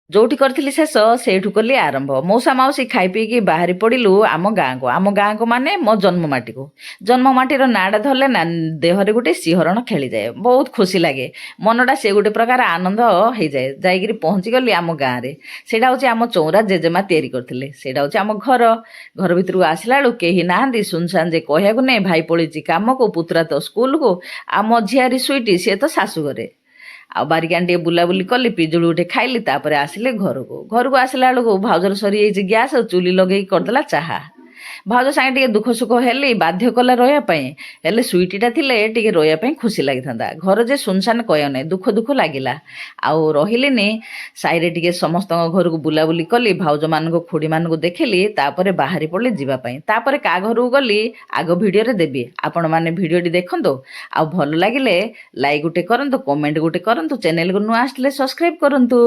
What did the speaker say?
ଯୋଉଠି କରିଥିଲି ଶେଷ ସେଇଠୁ କଲି ଆରମ୍ଭ। ମଉସା ମାଉସୀ ଖାଇ ପିଇକି ବାହାରି ପଡ଼ିଲୁ ଆମ ଗାଁକୁ। ଆମ ଗାଁକୁ ମାନେ ମୋ ଜନ୍ମ ମାଟିକୁ। ଜନ୍ମ ମାଟିର ନାଁଟା ଧରିଲେ ନା ଦେହରେ ଗୋଟେ ଶିହରଣ ଖେଳିଯାଏ। ବହୁତ ଖୁସି ଲାଗେ। ମନଟା ସେ ଗୋଟେ ପ୍ରକାର ଆନନ୍ଦ ହେଇଯାଏ। ଯାଇକିରି ପହଞ୍ଚିଗଲି ଆମ ଗାଁରେ। ସେଇଟା ହେଉଛି ଆମ ଚଉରା ଜେଜେମା ତିଆରି କରିଥିଲେ। ସେଇଟା ହେଉଛି ଆମ ଘର। ଘର ଭିତରକୁ ଆସିଲା ବେଳକୁ କେହି ନାହାନ୍ତି, ସୁନସାନ ଯେ କହିବାକୁ ନାହିଁ। ଭାଇ ପଳେଇଛି କାମକୁ, ପୁତୁରା ତ ସ୍କୁଲକୁ, ଆମ ଝିଆରୀ ସୁଇଟି ସିଏ ତ ଶାଶୁ ଘରେ। ଆଉ ବାରିକାନି ଟିକେ ବୁଲାବୁଲି କଲି, ପିଜୁଳି ଗୋଟେ ଖାଇଲି, ତାପରେ ଆସିଲି ଘରକୁ ଆସିଲା ବେଳକୁ ଭାଉଜର ସରିଯାଇଛି ଗ୍ୟାସ୍, ଚୁଲି ଲଗେଇକି କରିଦେଲା ଚାହା। ଭାଉଜ ସାଙ୍ଗେ ଟିକେ ଦୁଃଖ ସୁଖ ହେଲି, ବାଧ୍ୟ କଲା ରହିବା ପାଇଁ। ହେଲେ ସୁଇଟିଟା ଥିଲେ ଟିକେ ରହିବା ପାଇଁ ଖୁସି ଲାଗିଥାନ୍ତା। ଘର ଯେ ସୁନସାନ କହିବା ନାହିଁ, ଦୁଃଖ ଦୁଃଖ ଲାଗିଲା। ଆଉ ରହିଲିନି। ସାହିରେ ଟିକେ ସମସ୍ତଙ୍କ ଘରକୁ ବୁଲାବୁଲି କଲି, ଭାଉଜମାନଙ୍କୁ ଖୁଡ଼ିମାନଙ୍କୁ ଦେଖିଲି, ତାପରେ ବାହାରି ପଡ଼ିଲି ଯିବା ପାଇଁ। ତାପରେ କାହା ଘରକୁ ଗଲି ଆଗ ଭିଡ଼ିଓରେ ଦେବି। ଆପଣମାନେ ଭିଡ଼ିଓଟି ଦେଖନ୍ତୁ। ଆଉ ଭଲ ଲାଗିଲେ ଲାଇକ୍ ଗୋଟେ କରନ୍ତୁ, କମେଣ୍ଟ ଗୋଟେ କରନ୍ତୁ, ଚ୍ୟାନେଲକୁ ନୂଆ ଆସିଥିଲେ ସବସ୍କ୍ରାଇବ୍ କରନ୍ତୁ।